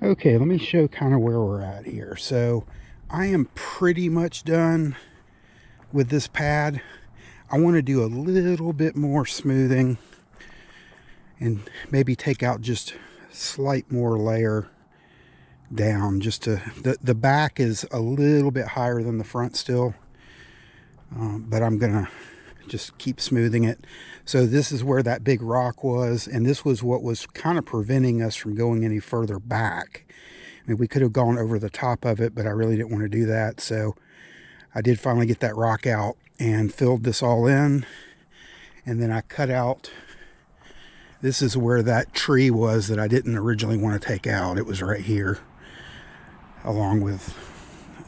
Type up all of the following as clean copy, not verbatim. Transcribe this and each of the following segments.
Okay, let me show kind of where we're at here. So I am pretty much done with this pad. I want to do a little bit more smoothing and maybe take out just a slight more layer down. Just to the back is a little bit higher than the front still, but I'm gonna just keep smoothing it. So this is where that big rock was, and this was what was kind of preventing us from going any further back. I mean, we could have gone over the top of it, but I really didn't want to do that. So I did finally get that rock out and filled this all in. And then I cut out, this is where that tree was that I didn't originally want to take out. It was right here, along with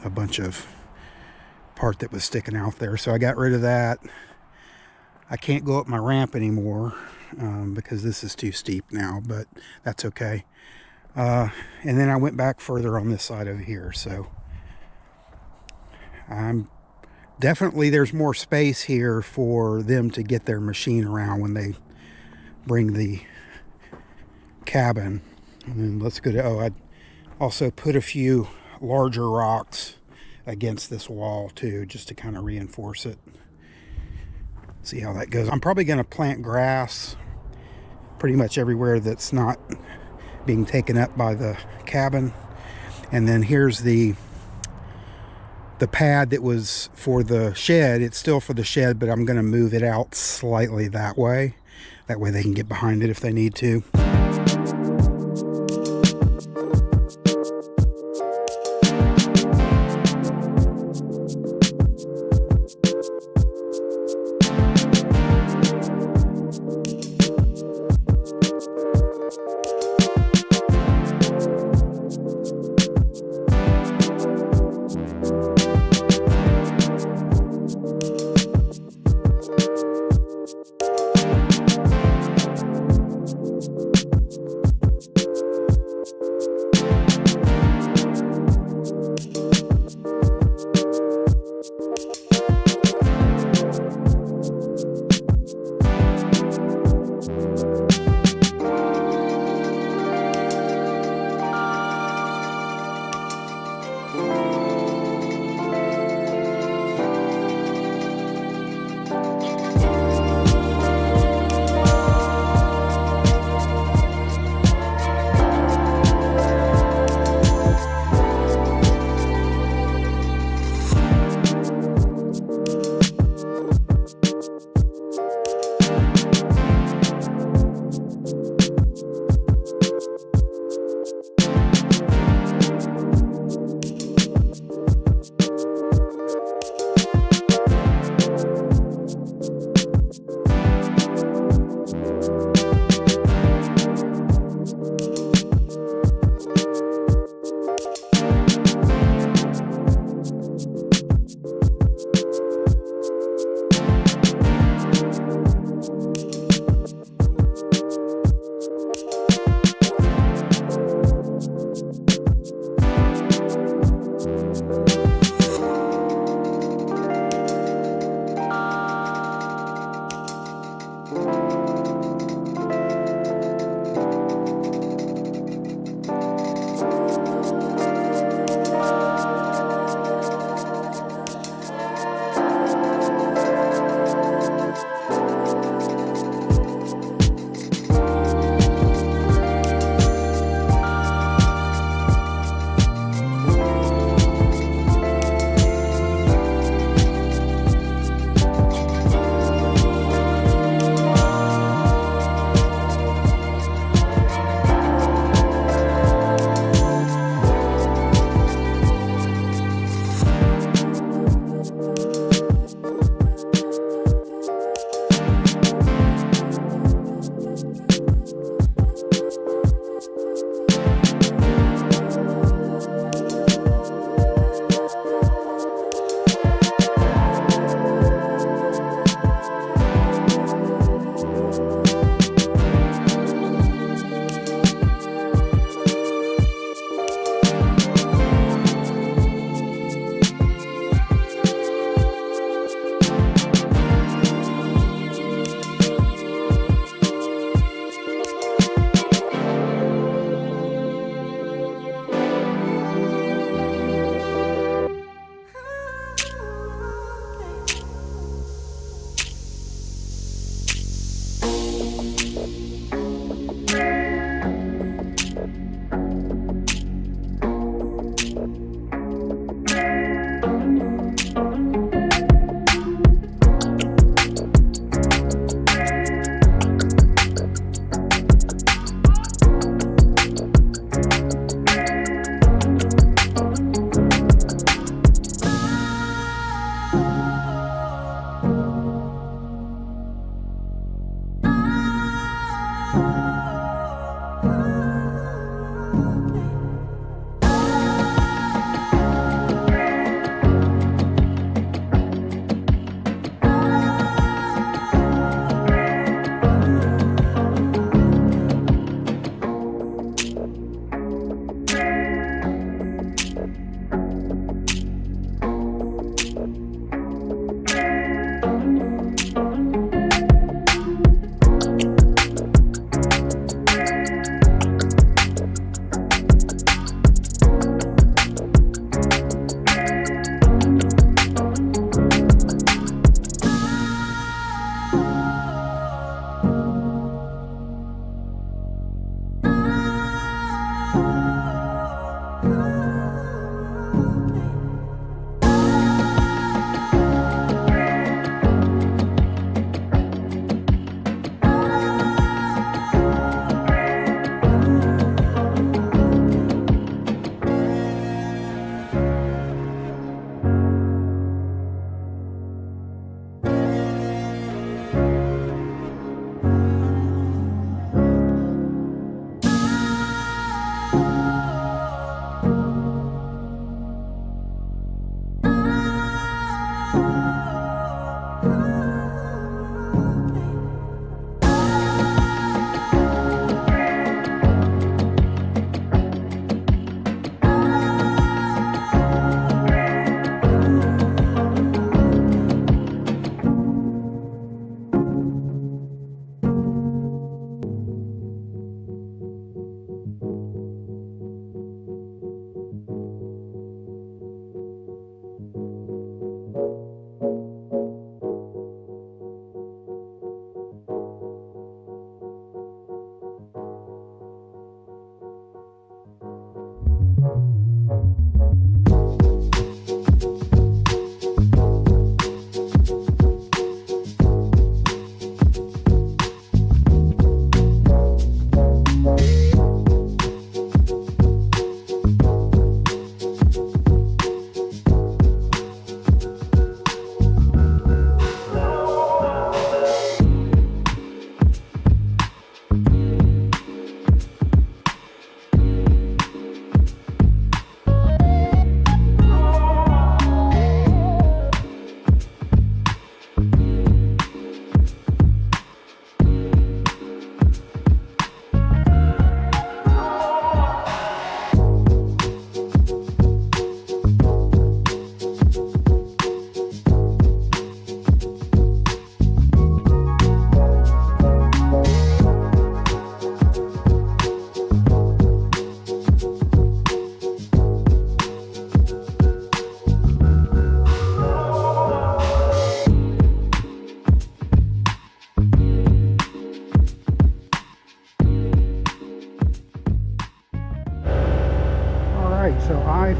a bunch of part that was sticking out there. So I got rid of that. I can't go up my ramp anymore because this is too steep now, but that's okay. And then I went back further on this side over here. So I'm definitely, there's more space here for them to get their machine around when they bring the cabin. And then let's go to, I also put a few larger rocks against this wall too, just to kind of reinforce it. See how that goes. I'm probably going to plant grass pretty much everywhere that's not being taken up by the cabin. And then here's the pad that was for the shed. It's still for the shed, but I'm going to move it out slightly that way. That way they can get behind it if they need to.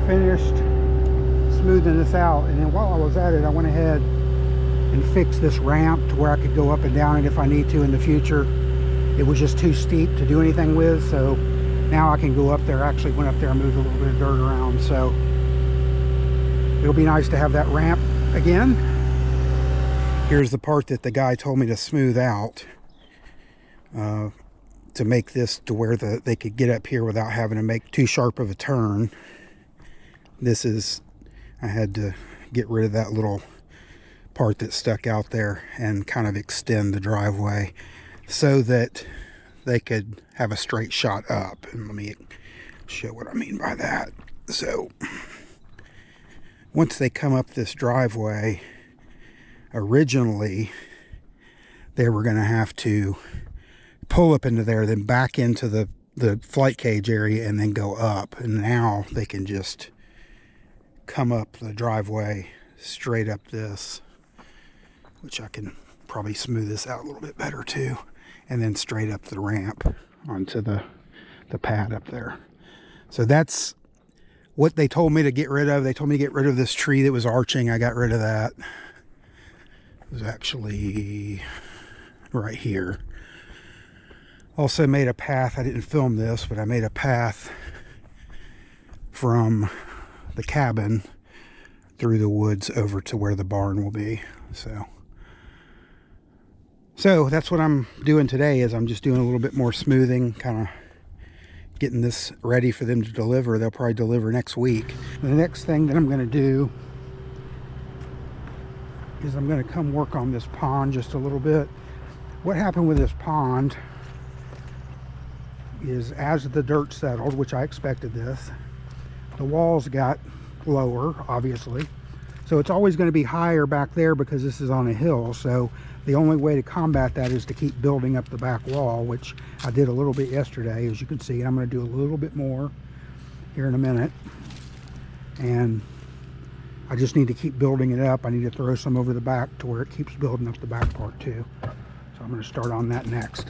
finished smoothing this out, and then while I was at it, I went ahead and fixed this ramp to where I could go up and down it if I need to in the future. It was just too steep to do anything with, so now I can go up there. I actually went up there and moved a little bit of dirt around, so it'll be nice to have that ramp again. Here's the part that the guy told me to smooth out to make this to where they could get up here without having to make too sharp of a turn. This is, I had to get rid of that little part that stuck out there and kind of extend the driveway so that they could have a straight shot up. And let me show what I mean by that. So once they come up this driveway, originally they were going to have to pull up into there, then back into the flight cage area and then go up. And now they can just come up the driveway straight up this, which I can probably smooth this out a little bit better too, and then straight up the ramp onto the pad up there. So that's what they told me to get rid of. They told me to get rid of this tree that was arching. I got rid of that. It was actually right here. Also made a path. I didn't film this, but I made a path from the cabin through the woods over to where the barn will be. So that's what I'm doing today, is I'm just doing a little bit more smoothing, kind of getting this ready for them to deliver. They'll probably deliver next week. The next thing that I'm going to do is I'm going to come work on this pond just a little bit. What happened with this pond is, as the dirt settled, which I expected this, the walls got lower, obviously. So it's always going to be higher back there because this is on a hill. So the only way to combat that is to keep building up the back wall, which I did a little bit yesterday, as you can see. And I'm going to do a little bit more here in a minute. And I just need to keep building it up. I need to throw some over the back to where it keeps building up the back part too. So I'm going to start on that next.